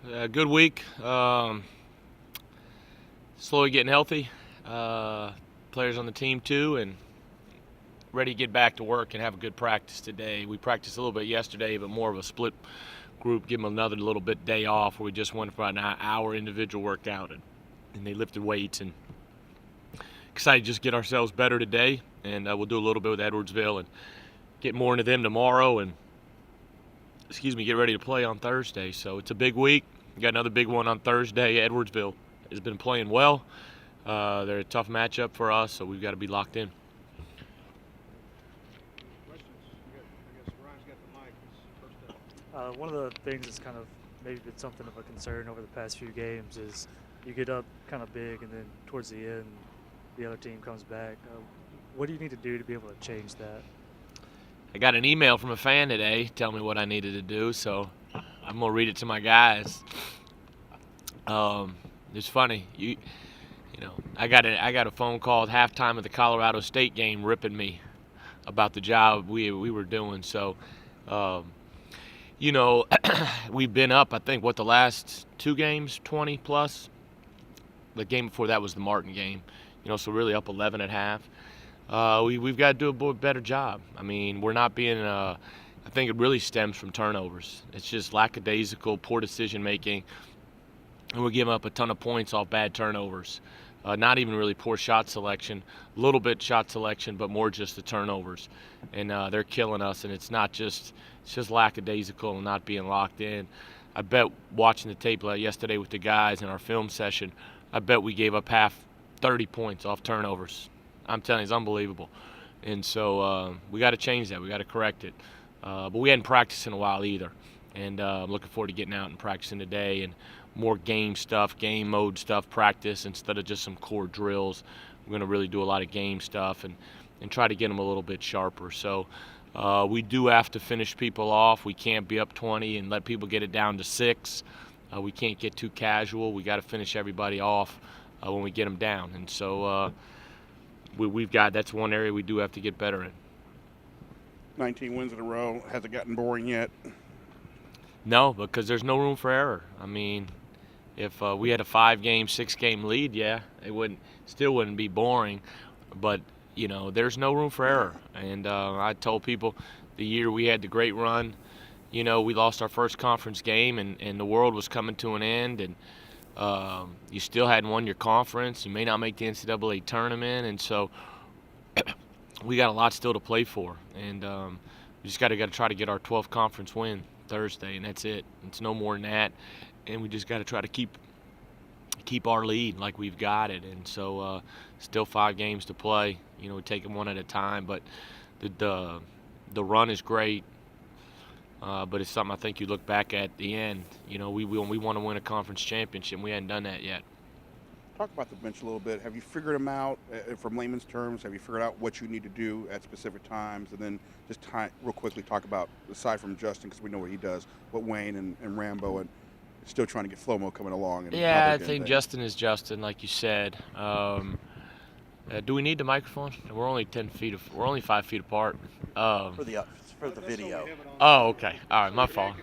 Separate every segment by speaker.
Speaker 1: Good week. Slowly getting healthy. Players on the team too, and ready to get back to work and have a good practice today. We practiced a little bit yesterday, but more of a split group. Give them another little bit day off where we just went for an hour individual workout and they lifted weights, and excited to just get ourselves better today. And we'll do a little bit with Edwardsville and get more into them tomorrow, and get ready to play on Thursday. So it's a big week. We got another big one on Thursday. Edwardsville has been playing well. They're a tough matchup for us, so we've got to be locked in.
Speaker 2: One of the things that's kind of maybe been something of a concern over the past few games is you get up kind of big, and then towards the end, the other team comes back. What do you need to do to be able to change that?
Speaker 1: I got an email from a fan today telling me what I needed to do, so I'm gonna read it to my guys. It's funny, you know, I got a phone call at halftime of the Colorado State game ripping me about the job we were doing. So, we've been up, I think, the last two games, 20 plus. The game before that was the Martin game, so really up 11 at half. We've got to do a better job. I mean, we're not being. I think it really stems from turnovers. It's just lackadaisical, poor decision making, and we're giving up a ton of points off bad turnovers. Not even really poor shot selection, a little bit shot selection, but more just the turnovers, and they're killing us. And it's just lackadaisical and not being locked in. I bet watching the tape yesterday with the guys in our film session, I bet we gave up 30 points off turnovers. I'm telling you, it's unbelievable. And so we got to change that. We got to correct it. But we hadn't practiced in a while either. And I'm looking forward to getting out and practicing today and more game stuff, game mode stuff, practice instead of just some core drills. We're going to really do a lot of game stuff and try to get them a little bit sharper. So we do have to finish people off. We can't be up 20 and let people get it down to 6. We can't get too casual. We got to finish everybody off when we get them down. And so that's one area we do have to get better in.
Speaker 3: 19 wins in a row. Has it gotten boring yet?
Speaker 1: No, because there's no room for error. I mean, if we had a 5-game, 6-game lead, yeah, it still wouldn't be boring. But, there's no room for error. And I told people the year we had the great run, we lost our first conference game and the world was coming to an end, and you still hadn't won your conference. You may not make the NCAA tournament, and so we got a lot still to play for. And we just got to try to get our 12th conference win Thursday, and that's it. It's no more than that, and we just got to try to keep our lead like we've got it. And so still 5 games to play. We take them one at a time, but the run is great. But it's something I think you look back at the end. We want to win a conference championship. We hadn't done that yet.
Speaker 3: Talk about the bench a little bit. Have you figured them out from layman's terms? Have you figured out what you need to do at specific times? And then just real quickly talk about, aside from Justin, because we know what he does, what Wayne and Rambo and still trying to get Flomo coming along. And
Speaker 1: yeah, I think Justin is Justin, like you said. Do we need the microphone? We're only 5 feet apart.
Speaker 4: For the video.
Speaker 1: Oh, okay. All right, my fault.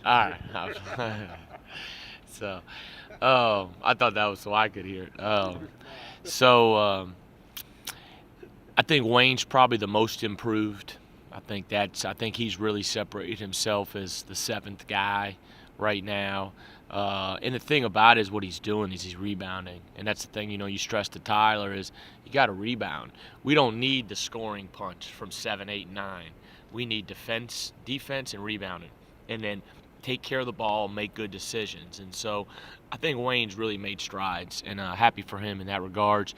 Speaker 1: All right. So, I thought that was so I could hear it. I think Wayne's probably the most improved. I think he's really separated himself as the 7th guy right now. And the thing about it is what he's doing is he's rebounding. And that's the thing, you stress to Tyler is you got to rebound. We don't need the scoring punch from 7, 8, 9. We need defense and rebounding. And then take care of the ball, make good decisions. And so I think Wayne's really made strides, and happy for him in that regards.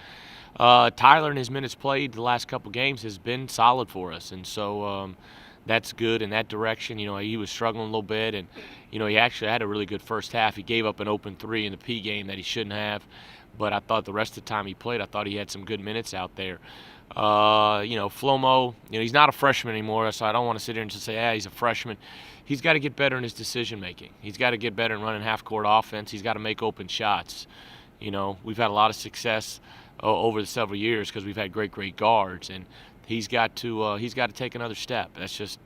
Speaker 1: Tyler, in his minutes played the last couple games, has been solid for us. And so that's good in that direction. He was struggling a little bit, and, he actually had a really good first half. He gave up an open 3 in the P game that he shouldn't have. But I thought the rest of the time he played, I thought he had some good minutes out there. Flomo, he's not a freshman anymore, so I don't want to sit here and just say, he's a freshman. He's got to get better in his decision-making. He's got to get better in running half-court offense. He's got to make open shots. We've had a lot of success over the several years because we've had great guards, and he's got to take another step. That's just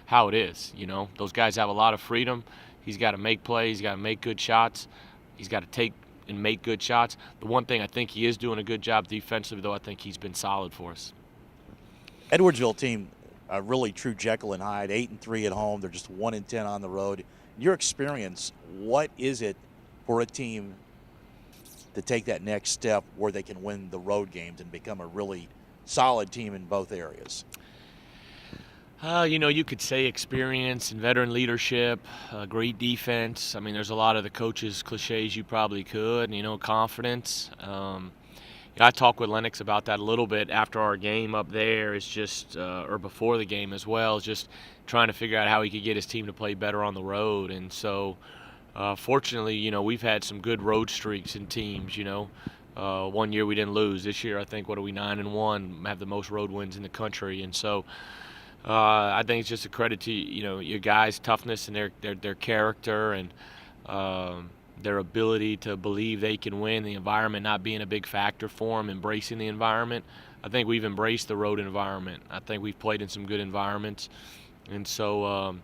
Speaker 1: how it is. Those guys have a lot of freedom. He's got to make plays. He's got to make good shots. He's got to take and make good shots. The one thing I think he is doing a good job defensively, though, I think he's been solid for us.
Speaker 4: Edwardsville team, really true Jekyll and Hyde, 8-3 at home. They're just 1-10 on the road. In your experience, what is it for a team to take that next step where they can win the road games and become a really solid team in both areas?
Speaker 1: You could say experience and veteran leadership, great defense. I mean, there's a lot of the coaches' cliches you probably could, confidence. I talked with Lennox about that a little bit after our game up there. It's just, or before the game as well, just trying to figure out how he could get his team to play better on the road. And so, fortunately, we've had some good road streaks in teams, 1 year we didn't lose. This year, I think, 9-1, have the most road wins in the country. And so, I think it's just a credit to your guys' toughness and their character and their ability to believe they can win. The environment not being a big factor for them, embracing the environment. I think we've embraced the road environment. I think we've played in some good environments, and so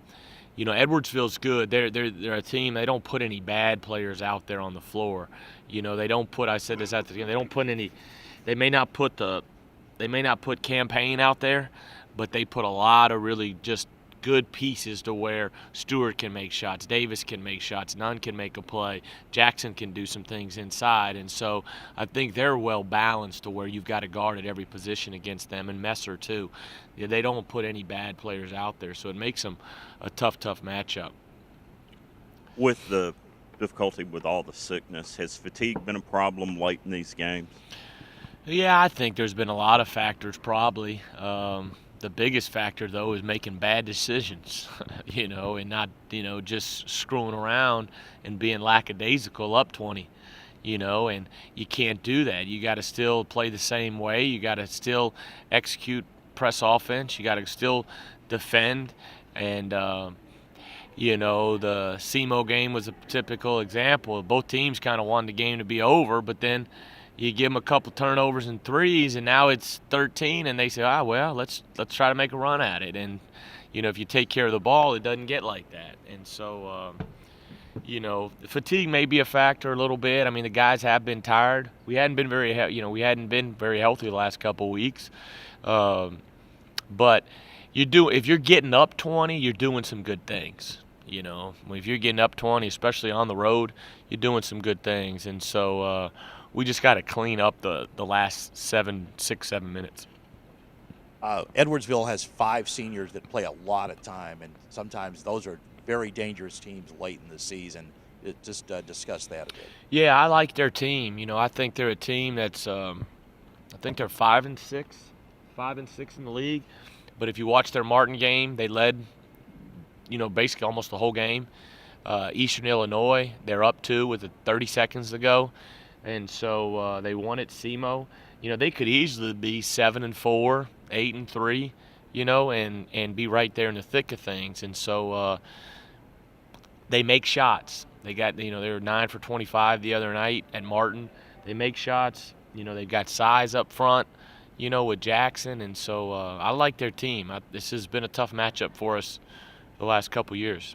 Speaker 1: Edwardsville's good. They're a team. They don't put any bad players out there on the floor. They don't put. I said this at the game. They don't put any. They may not put campaign out there, but they put a lot of really just good pieces to where Stewart can make shots, Davis can make shots, Nunn can make a play, Jackson can do some things inside. And so I think they're well balanced to where you've got to guard at every position against them, and Messer too. They don't put any bad players out there, so it makes them a tough matchup.
Speaker 5: With the difficulty with all the sickness, has fatigue been a problem late in these games?
Speaker 1: Yeah, I think there's been a lot of factors probably. The biggest factor, though, is making bad decisions, and not, just screwing around and being lackadaisical up 20, and you can't do that. You got to still play the same way. You got to still execute press offense. You got to still defend. And, the SEMO game was a typical example. Both teams kind of wanted the game to be over, but then you give them a couple turnovers and threes, and now it's 13, and they say, well, let's try to make a run at it. And, if you take care of the ball, it doesn't get like that. And so, fatigue may be a factor a little bit. I mean, the guys have been tired. We hadn't been very healthy the last couple of weeks. But if you're getting up 20, you're doing some good things. If you're getting up 20, especially on the road, you're doing some good things. And so, we just got to clean up the last 7 minutes.
Speaker 4: Edwardsville has 5 seniors that play a lot of time, and sometimes those are very dangerous teams late in the season. Just discuss that a bit.
Speaker 1: Yeah, I like their team. I think they're a team that's I think they're 5-6 in the league. But if you watch their Martin game, they led, basically almost the whole game. Eastern Illinois, they're up 2 with 30 seconds to go. And so they won at SEMO. They could easily be 7-4, 8-3, and be right there in the thick of things. And so they make shots. They got, they were 9 for 25 the other night at Martin. They make shots. They've got size up front, with Jackson. And so I like their team. This has been a tough matchup for us the last couple years.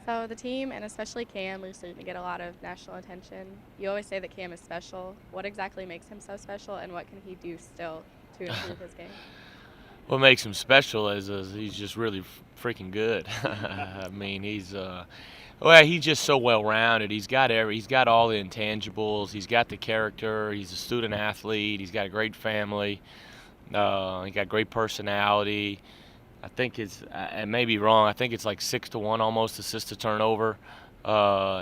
Speaker 6: So the team, and especially Cam, is starting to get a lot of national attention. You always say that Cam is special. What exactly makes him so special, and what can he do still to improve his game?
Speaker 1: What makes him special is he's just really freaking good. I mean, he's just so well-rounded. He's got all the intangibles. He's got the character. He's a student athlete. He's got a great family. He got great personality. I think I may be wrong. I think it's like 6-1 almost assist to turnover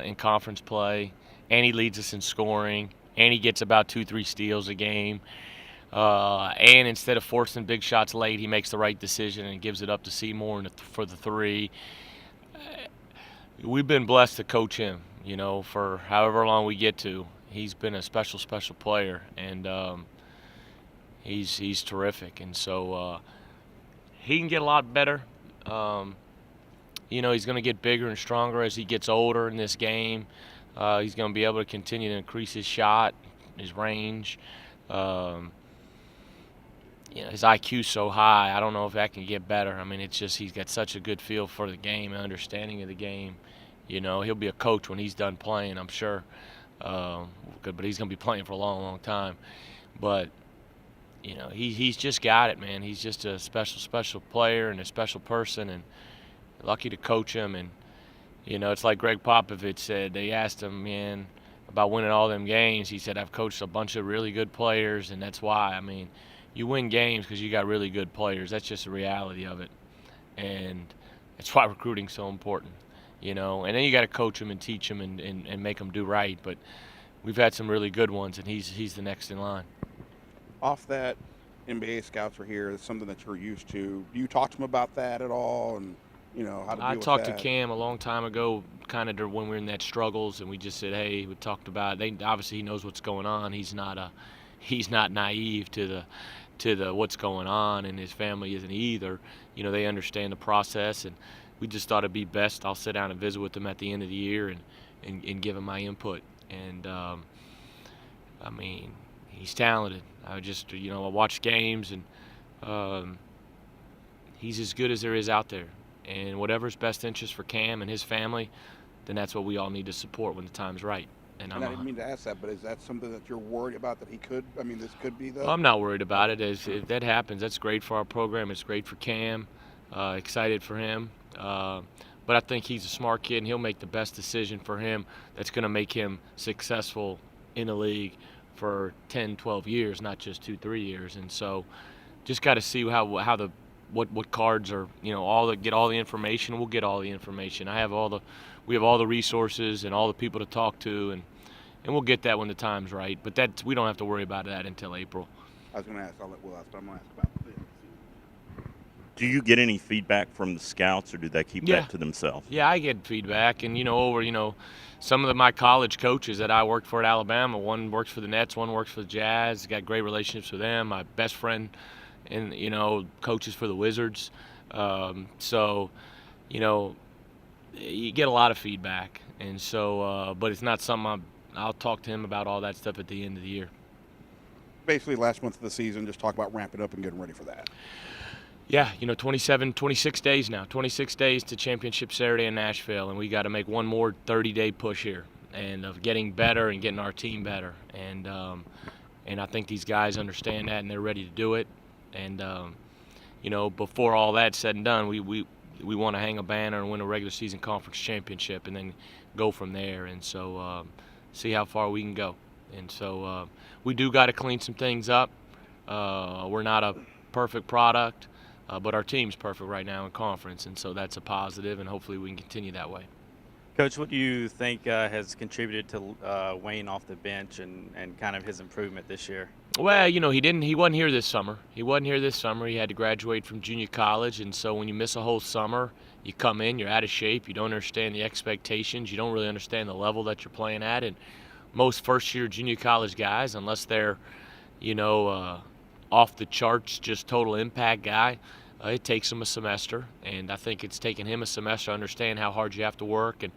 Speaker 1: in conference play, and he leads us in scoring, and he gets about 2-3 steals a game. And instead of forcing big shots late, he makes the right decision and gives it up to Seymour for the 3. We've been blessed to coach him, for however long we get to. He's been a special player, and he's terrific. And so he can get a lot better. He's going to get bigger and stronger as he gets older in this game. He's going to be able to continue to increase his shot, his range. his IQ's so high. I don't know if that can get better. I mean, it's just he's got such a good feel for the game and understanding of the game. He'll be a coach when he's done playing, I'm sure. But he's going to be playing for a long, long time. But he's just got it, man. He's just a special player and a special person, and lucky to coach him. And it's like Greg Popovich said. They asked him, man, about winning all them games. He said, I've coached a bunch of really good players, and that's why. I mean, you win games because you got really good players. That's just the reality of it, and that's why recruiting's so important. And then you got to coach them and teach them and make them do right. But we've had some really good ones, and he's the next in line.
Speaker 3: Off that, NBA scouts are here. It's something that you're used to. Do you talk to them about that at all? And how to deal
Speaker 1: I
Speaker 3: with
Speaker 1: talked to
Speaker 3: that?
Speaker 1: Cam a long time ago, kind of when we were in that struggles, and we just said, hey, we talked about. Obviously he knows what's going on. He's not naive to the what's going on, and his family isn't either. They understand the process, and we just thought it'd be best. I'll sit down and visit with them at the end of the year and give him my input. And I mean, he's talented. I just I watch games, and he's as good as there is out there. And whatever's best interest for Cam and his family, then that's what we all need to support when the time's right. And
Speaker 3: I didn't mean to ask that, but is that something that you're worried about that he could? I mean, this could be the.
Speaker 1: I'm not worried about it. If that happens, that's great for our program. It's great for Cam. Excited for him. But I think he's a smart kid, and he'll make the best decision for him that's going to make him successful in the league for 10, 12 years, not just 2-3 years. And so just got to see what cards are, get all the information. We'll get all the information. We have all the resources and all the people to talk to, and we'll get that when the time's right. But we don't have to worry about that until April.
Speaker 3: I was going to ask. I'll let Will ask, but I'm going to ask about this.
Speaker 5: Do you get any feedback from the scouts, or do they keep that to themselves?
Speaker 1: Yeah, I get feedback, and some of my college coaches that I worked for at Alabama. One works for the Nets, one works for the Jazz. Got great relationships with them. My best friend, and coaches for the Wizards. So, you get a lot of feedback, and so, but it's not something I'll talk to him about all that stuff at the end of the year.
Speaker 3: Basically, last month of the season, just talk about ramping up and getting ready for that.
Speaker 1: Yeah, 26 days now. 26 days to Championship Saturday in Nashville, and we got to make one more 30-day push here, and of getting better and getting our team better. And I think these guys understand that, and they're ready to do it. And before all that's said and done, we want to hang a banner and win a regular season conference championship, and then go from there. And so see how far we can go. And so we do got to clean some things up. We're not a perfect product. But our team's perfect right now in conference, and so that's a positive, and hopefully we can continue that way.
Speaker 7: Coach, what do you think has contributed to Wayne off the bench and kind of his improvement this year?
Speaker 1: Well, he wasn't here this summer. He had to graduate from junior college, and so when you miss a whole summer, you come in, you're out of shape, you don't understand the expectations, you don't really understand the level that you're playing at. And most first-year junior college guys, unless they're, off the charts, just total impact guy, it takes them a semester, and I think it's taken him a semester to understand how hard you have to work and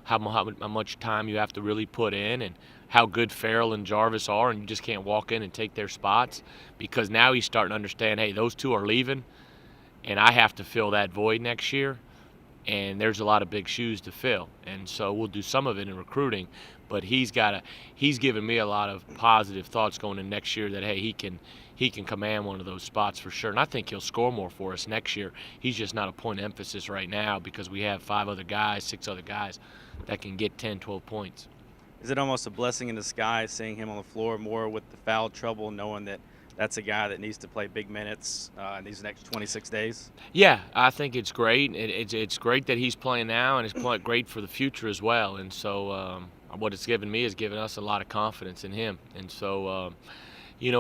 Speaker 1: how much time you have to really put in, and how good Farrell and Jarvis are, and you just can't walk in and take their spots, because now he's starting to understand, hey, those two are leaving, and I have to fill that void next year, and there's a lot of big shoes to fill. And so we'll do some of it in recruiting, but he's given me a lot of positive thoughts going in next year that, hey, he can command one of those spots for sure. And I think he'll score more for us next year. He's just not a point of emphasis right now because we have 6 other guys that can get 10, 12 points.
Speaker 7: Is it almost a blessing in disguise seeing him on the floor more with the foul trouble, knowing that that's a guy that needs to play big minutes in these next 26 days?
Speaker 1: Yeah, I think it's great. It's great that he's playing now, and it's great for the future as well. And so what it's given me is given us a lot of confidence in him. And so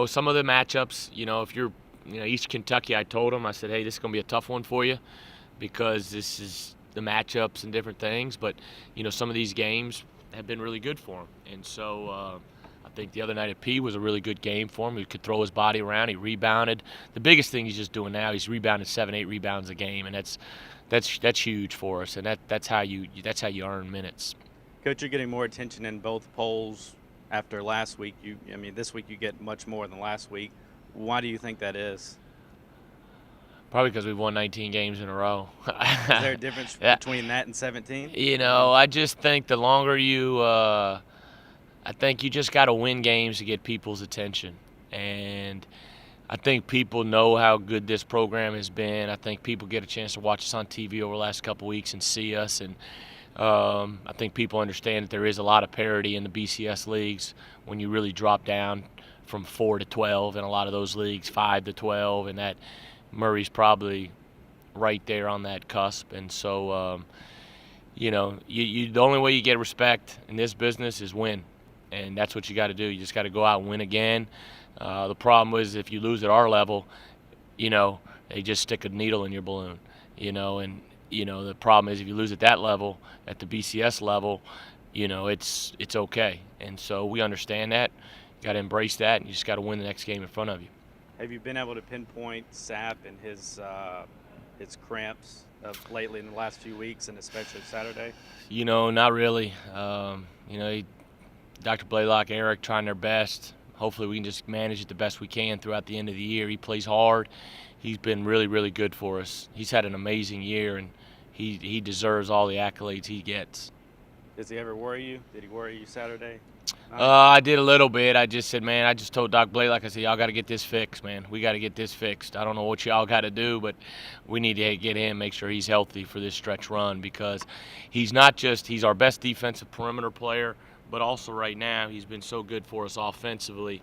Speaker 1: some of the matchups, if you're, East Kentucky, I told him, I said, hey, this is going to be a tough one for you because this is the matchups and different things. But, some of these games have been really good for him. And so I think the other night at P was a really good game for him. He could throw his body around. He rebounded. The biggest thing he's just doing now, he's rebounding 7-8 rebounds a game, and that's huge for us. And that's how you earn minutes.
Speaker 7: Coach, you're getting more attention in both polls after last week. This week you get much more than last week. Why do you think that is?
Speaker 1: Probably because we've won 19 games in a row.
Speaker 7: Is there a difference
Speaker 1: Yeah.
Speaker 7: between that and 17?
Speaker 1: You know, I just think the longer you, I think you just got to win games to get people's attention. And I think people know how good this program has been. I think people get a chance to watch us on TV over the last couple of weeks and see us. And I think people understand that there is a lot of parity in the BCS leagues when you really drop down from 4 to 12 in a lot of those leagues, 5 to 12, and that Murray's probably right there on that cusp. And so, you know, the only way you get respect in this business is win, and that's what you got to do. You just got to go out and win again. The problem is if you lose at our level, you know, they just stick a needle in your balloon, you know, and you know the problem is if you lose at that level, at the BCS level, you know, it's okay. And so we understand that. You got to embrace that, and you just got to win the next game in front of you.
Speaker 7: Have you been able to pinpoint Sapp and his cramps of lately in the last few weeks, and especially Saturday?
Speaker 1: You know, not really. You know, Dr. Blaylock, Eric trying their best. Hopefully we can just manage it the best we can throughout the end of the year. He plays hard. He's been really, really good for us. He's had an amazing year, and he deserves all the accolades he gets.
Speaker 7: Does he ever worry you? Did he worry you Saturday?
Speaker 1: I did a little bit. I just said, man, I just told Doc Blaylock, I said, y'all got to get this fixed, man. We got to get this fixed. I don't know what y'all got to do, but we need to get him, make sure he's healthy for this stretch run, because he's not just, he's our best defensive perimeter player, but also right now he's been so good for us offensively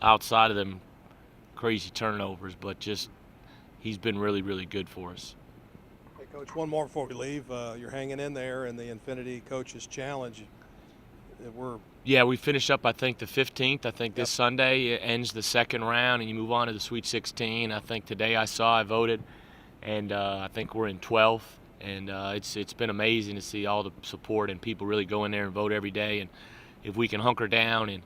Speaker 1: outside of them crazy turnovers, but just he's been really, really good for us.
Speaker 8: Hey, Coach, one more before we leave. You're hanging in there in the Infinity Coaches Challenge.
Speaker 1: We finish up, I think, the 15th. I think this Sunday it ends the second round, and you move on to the Sweet 16. I think today I voted, and I think we're in 12th. And it's been amazing to see all the support and people really go in there and vote every day. And if we can hunker down and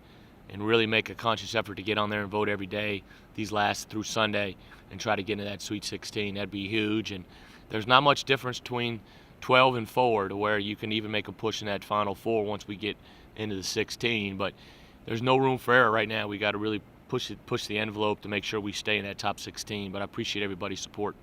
Speaker 1: really make a conscious effort to get on there and vote every day these last through Sunday and try to get into that Sweet 16, that'd be huge. And there's not much difference between 12 and 4 to where you can even make a push in that Final Four once we get into the 16. But there's no room for error right now. We got to really push the envelope to make sure we stay in that top 16. But I appreciate everybody's support.